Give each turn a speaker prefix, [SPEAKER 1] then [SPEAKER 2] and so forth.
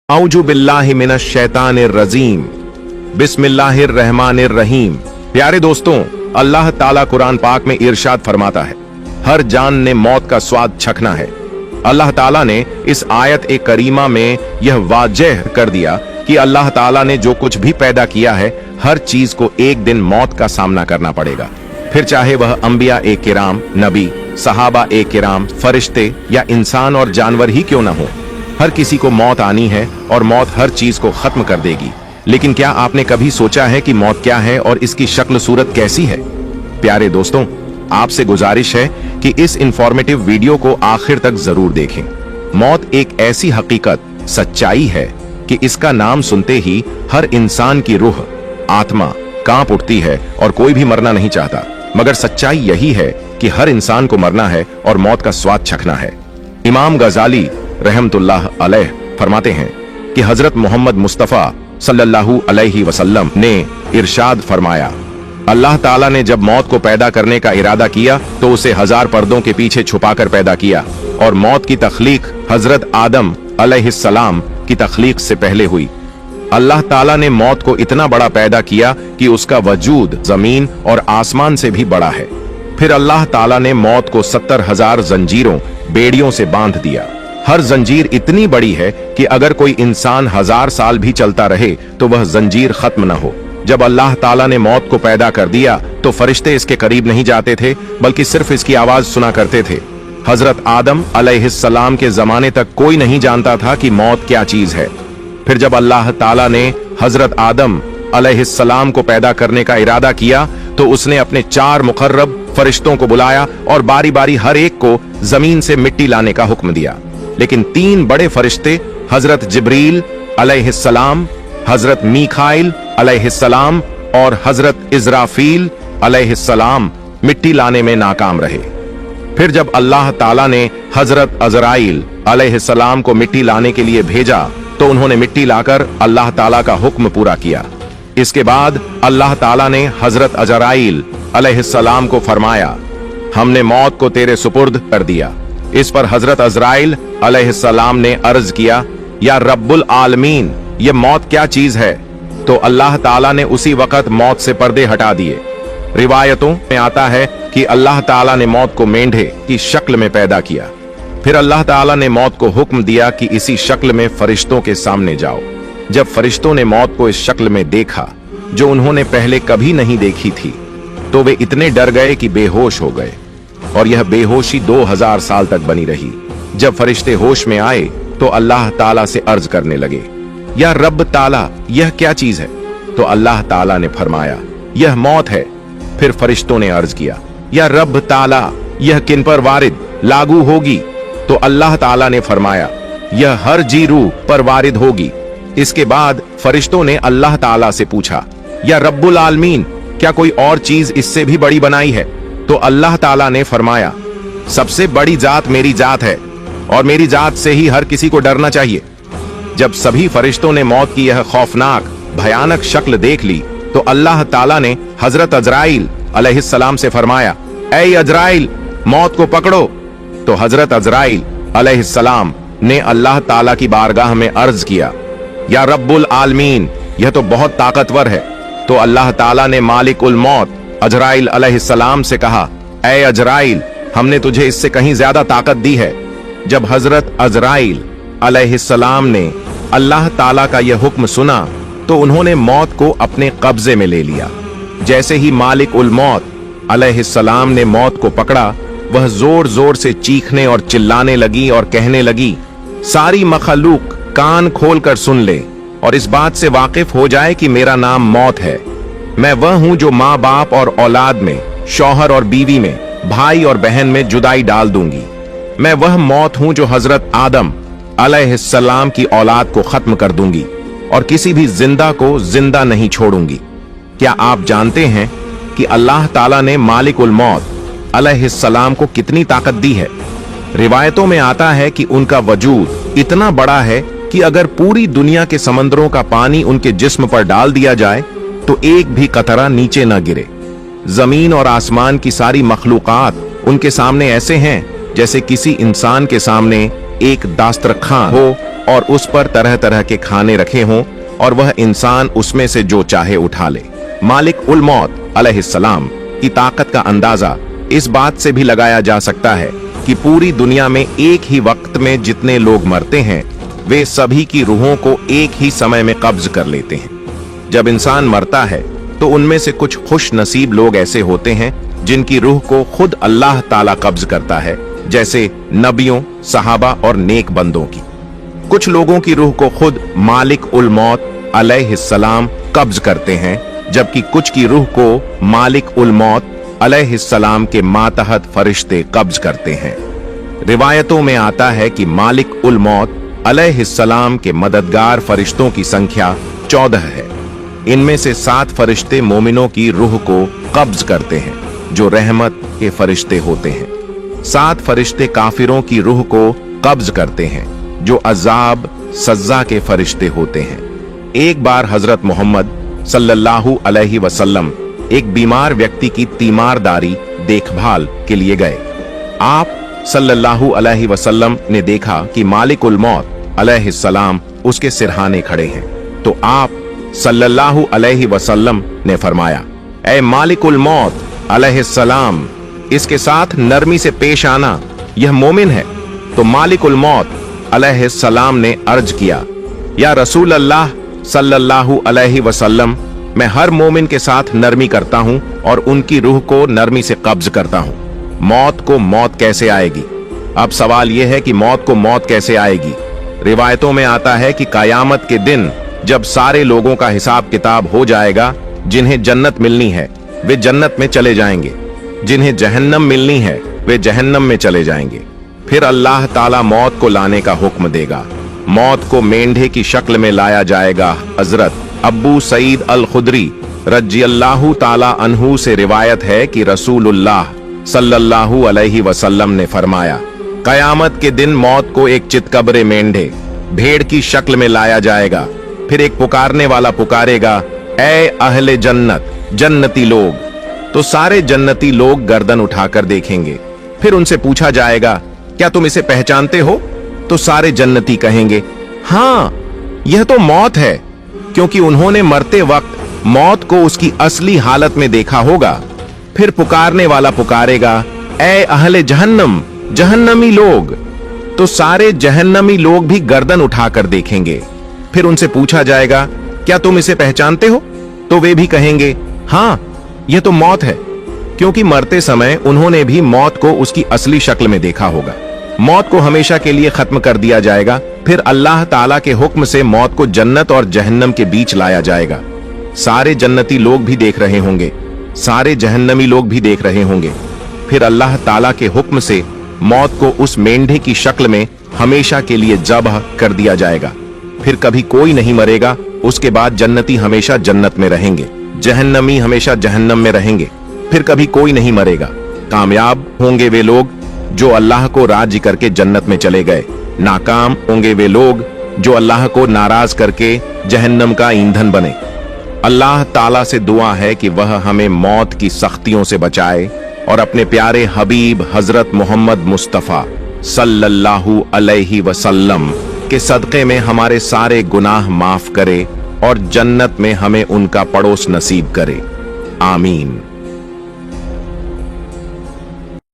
[SPEAKER 1] औजु बिल्लाहि मिनश शैतानिर रजीम बिस्मिल्लाहिर रहमानिर रहीम। प्यारे दोस्तों, अल्लाह ताला कुरान पाक में इरशाद फरमाता है, हर जान ने मौत का स्वाद चखना है। अल्लाह ताला ने इस आयत ए करीमा में यह वाज़ेह कर दिया कि अल्लाह ताला ने जो कुछ भी पैदा किया है, हर चीज को एक दिन मौत का सामना करना पड़ेगा। फिर चाहे वह अंबिया ए किराम, नबी, सहाबा ए किराम, फरिश्ते या इंसान और जानवर ही क्यों न हो, हर किसी को मौत आनी है और मौत हर चीज को खत्म कर देगी। लेकिन क्या आपने कभी सोचा है कि मौत क्या है और इसकी शक्ल सूरत कैसी है? प्यारे दोस्तों, आपसे गुजारिश है कि इस इंफॉर्मेटिव वीडियो को आखिर तक जरूर देखें। मौत एक ऐसी हकीकत, सच्चाई है कि इसका नाम सुनते ही हर इंसान की रूह, आत्मा कांप उठती है और कोई भी मरना नहीं चाहता। मगर सच्चाई यही है कि हर इंसान को मरना है और मौत का स्वाद चखना है। इमाम गजाली रहमतुल्लाह अलैह फरमाते हैं कि हजरत मोहम्मद मुस्तफा सल्लल्लाहु अलैहि वसल्लम ने इरशाद फरमाया, अल्लाह ताला ने जब मौत को पैदा करने का इरादा किया तो उसे 1000 पर्दों के पीछे छुपाकर पैदा किया और मौत की तख्लीक हजरत आदम अलैहिस्सलाम की तख्लीक से पहले हुई। अल्लाह ताला ने मौत को इतना बड़ा पैदा किया कि उसका वजूद जमीन और आसमान से भी बड़ा है। फिर अल्लाह ताला ने मौत को 70,000 जंजीरों, बेड़ियों से बांध दिया। हर जंजीर इतनी बड़ी है कि अगर कोई इंसान 1000 साल भी चलता रहे तो वह जंजीर खत्म न हो। जब अल्लाह ताला ने मौत को पैदा कर दिया तो फरिश्ते इसके करीब नहीं जाते थे, बल्कि सिर्फ इसकी आवाज सुना करते थे। हजरत आदम अलैहिस्सलाम के जमाने तक कोई नहीं जानता था कि मौत क्या चीज है। फिर जब अल्लाह ताला ने हजरत आदम अलैहिस्सलाम को पैदा करने का इरादा किया तो उसने अपने 4 मुकर्रब फरिश्तों को बुलाया और बारी बारी हर एक को जमीन से मिट्टी लाने का हुक्म दिया। लेकिन 3 बड़े फरिश्ते हजरत जिब्रील अलैहिस्सलाम, हजरत मीकाईल अलैहिस्सलाम और हजरत इज़राफील अलैहिस्सलाम मिट्टी लाने में नाकाम रहे। फिर जब अल्लाह ताला ने हजरत अज़राइल अलैहिस्सलाम को मिट्टी लाने के लिए भेजा तो उन्होंने मिट्टी लाकर अल्लाह ताला का हुक्म पूरा किया। इसके बाद अल्लाह ताला ने हजरत अज़राइल अलैहिस्सलाम को फरमाया, हमने मौत को तेरे सुपुर्द कर दिया। इस पर हजरत अज़राइल अलैहिस्सलाम ने अर्ज किया, या रब्बुल आलमीन, ये मौत क्या चीज है? तो अल्लाह ताला ने उसी वक्त मौत से पर्दे हटा दिए। रिवायतों में आता है कि अल्लाह ताला ने मौत को मेंढे की शक्ल में पैदा किया। फिर अल्लाह ताला ने मौत को हुक्म दिया कि इसी शक्ल में फरिश्तों के सामने जाओ। जब फरिश्तों ने मौत को इस शक्ल में देखा जो उन्होंने पहले कभी नहीं देखी थी, तो वे इतने डर गए कि बेहोश हो गए और यह बेहोशी 2000 साल तक बनी रही। जब फरिश्ते होश में आए तो अल्लाह ताला से अर्ज करने लगे, या रब ताला, यह क्या चीज है? तो अल्लाह ताला ने फरमाया, यह मौत है। फिर फरिश्तों ने अर्ज किया, या रब ताला, यह किन पर वारिद लागू होगी? तो अल्लाह ताला ने फरमाया, यह हर जी रूह पर वारिद होगी। इसके बाद फरिश्तों ने अल्लाह ताला से पूछा, या रब्बुल आलमीन, क्या कोई और चीज इससे भी बड़ी बनाई है? तो अल्लाह ताला ने फरमाया, सबसे बड़ी जात मेरी जात है और मेरी जात से ही हर किसी को डरना चाहिए। जब सभी फरिश्तों ने मौत की यह खौफनाक भयानक शक्ल देख ली तो अल्लाह ताला ने हजरत अज़राइल अलैहिस्सलाम से फरमाया, ऐ अज़राइल, मौत को पकड़ो। तो हजरत अज़राइल अलैहिस्सलाम ने अल्लाह ताला की बारगाह में अर्ज किया, या रब्बुल आलमीन, यह तो बहुत ताकतवर है। तो अल्लाह ताला ने मालिकुल मौत अज़राइल अलैहिस्सलाम से कहा, ऐ अज़राइल, हमने तुझे इससे कहीं ज्यादा ताकत दी है। जब हजरत अज़राइल अलैहिस्सलाम ने अल्लाह ताला का यह हुक्म सुना तो उन्होंने मौत को अपने कब्जे में ले लिया। जैसे ही मालिक उल मौत अलैहिस्सलाम ने मौत को पकड़ा, वह जोर जोर से चीखने और चिल्लाने लगी और कहने लगी, सारी मखलूक कान खोलकर सुन ले और इस बात से वाकिफ हो जाए कि मेरा नाम मौत है। मैं वह हूं जो माँ बाप और औलाद में, शौहर और बीवी में, भाई और बहन में जुदाई डाल दूंगी। मैं वह मौत हूं जो हजरत आदम अलैहिस्सलाम की औलाद को खत्म कर दूंगी और किसी भी जिंदा को जिंदा नहीं छोड़ूंगी। क्या आप जानते हैं कि अल्लाह ताला ने मालिकुल मौत अलैहिस्सलाम को कितनी ताकत दी है? रिवायतों में आता है कि उनका वजूद इतना बड़ा है कि अगर पूरी दुनिया के समंदरों का पानी उनके जिस्म पर डाल दिया जाए तो एक भी कतरा नीचे न गिरे। जमीन और आसमान की सारी मखलूकात उनके सामने ऐसे हैं जैसे किसी इंसान के सामने एक दास्तरखान हो और उस पर तरह तरह के खाने रखे हों और वह इंसान उसमें से जो चाहे उठा ले। मालिक उल मौत अलैहिस्सलाम की ताकत का अंदाजा इस बात से भी लगाया जा सकता है कि पूरी दुनिया में एक ही वक्त में जितने लोग मरते हैं वे सभी की रूहों को एक ही समय में कब्ज कर लेते हैं। जब इंसान मरता है तो उनमें से कुछ खुश नसीब लोग ऐसे होते हैं जिनकी रूह को खुद अल्लाह ताला कब्ज करता है, जैसे नबियों, सहाबा और नेक बंदों की। कुछ लोगों की रूह को खुद मालिक उल मौत अलैहिस्सलाम कब्ज करते हैं, जबकि कुछ की रूह को मालिक उल मौत अलैहिस्सलाम के मातहत फरिश्ते कब्ज करते हैं। रिवायतों में आता है कि मालिक उल मौत अलैहिस्सलाम के मददगार फरिश्तों की संख्या 14 है। इनमें से 7 फरिश्ते मोमिनों की रूह को कब्ज करते हैं, जो रहमत के फरिश्ते होते हैं। 7 फरिश्ते काफिरों की रूह को कब्ज करते हैं, जो अजाब सज्जा के फरिश्ते होते हैं। एक बार हजरत मोहम्मद सल्लल्लाहु अलैहि वसल्लम एक बीमार व्यक्ति की तीमारदारी देखभाल के लिए गए। आप सल्लल्लाहु अलैहि वसल्लम ने देखा कि मालिक उल मौत अलैहिस्सलाम उसके सिरहाने खड़े हैं, तो आप सल्लल्लाहु अलैहि वसल्लम ने फरमाया, ऐ मालिक उल मौत अलैहिस्सलाम, इसके साथ नरमी से पेश आना, यह मोमिन है। तो मालिक उल मौत अलैहिस्सलाम ने अर्ज किया, या रसूल अल्लाह सल्लल्लाहु अलैहि वसल्लम, मैं हर मोमिन के साथ नरमी करता हूं और उनकी रूह को नरमी से कब्ज करता हूं। मौत को मौत कैसे आएगी? अब सवाल यह है कि मौत को मौत कैसे आएगी? रिवायतों में आता है कि कयामत के दिन जब सारे लोगों का हिसाब किताब हो जाएगा, जिन्हें जन्नत मिलनी है वे जन्नत में चले जाएंगे, जिन्हें जहन्नम मिलनी है वे जहन्नम में चले जाएंगे। फिर अल्लाह ताला मौत को लाने का हुक्म देगा। मौत को मेंढे की शक्ल में लाया जाएगा। हजरत अब्बू सईद अल खुदरी रज़ियल्लाहु ताला अन्हु से रिवायत है कि रसूलुल्लाह सल्लल्लाहु अलैहि वसल्लम ने फरमाया, कयामत के दिन मौत को एक चितकबरे मेंढे भेड़ की शक्ल में लाया जाएगा। फिर एक पुकारने वाला पुकारेगा, ऐ अहले जन्नत, जन्नती लोग। तो सारे जन्नती लोग गर्दन उठाकर देखेंगे। फिर उनसे पूछा जाएगा, क्या तुम इसे पहचानते हो? तो सारे जन्नती कहेंगे, हाँ, यह तो मौत है, क्योंकि उन्होंने मरते वक्त मौत को उसकी असली हालत में देखा होगा। फिर पुकारने वाला पुकारेगा, ऐ अहले जहन्नम, जहन्नमी लोग। तो सारे जहन्नमी लोग भी गर्दन उठाकर देखेंगे। फिर उनसे पूछा जाएगा, क्या तुम इसे पहचानते हो? तो वे भी कहेंगे, हाँ, यह तो मौत है, क्योंकि मरते समय उन्होंने भी मौत को उसकी असली शक्ल में देखा होगा। मौत को हमेशा के लिए खत्म कर दिया जाएगा। फिर अल्लाह ताला के हुक्म से मौत को जन्नत और जहन्नम के बीच लाया जाएगा। सारे जन्नती लोग भी देख रहे होंगे, सारे जहन्नमी लोग भी देख रहे होंगे। फिर अल्लाह ताला के हुक्म से मौत को उस मेंढे की शक्ल में हमेशा के लिए ज़ब्ह कर दिया जाएगा। फिर कभी कोई नहीं मरेगा। उसके बाद जन्नती हमेशा जन्नत में रहेंगे, जहन्नमी हमेशा जहन्नम में रहेंगे। फिर कभी कोई नहीं मरेगा। कामयाब होंगे वे लोग जो अल्लाह को राजी करके जन्नत में चले गए। नाकाम होंगे वे लोग जो अल्लाह को नाराज करके जहन्नम का ईंधन बने। अल्लाह ताला से दुआ है कि वह हमें मौत की सख्तियों से बचाए और अपने प्यारे हबीब हजरत मोहम्मद मुस्तफ़ा सल्लल्लाहु अलैहि वसल्लम के सदक़े में हमारे सारे गुनाह माफ करे और जन्नत में हमें उनका पड़ोस नसीब करे। आमीन।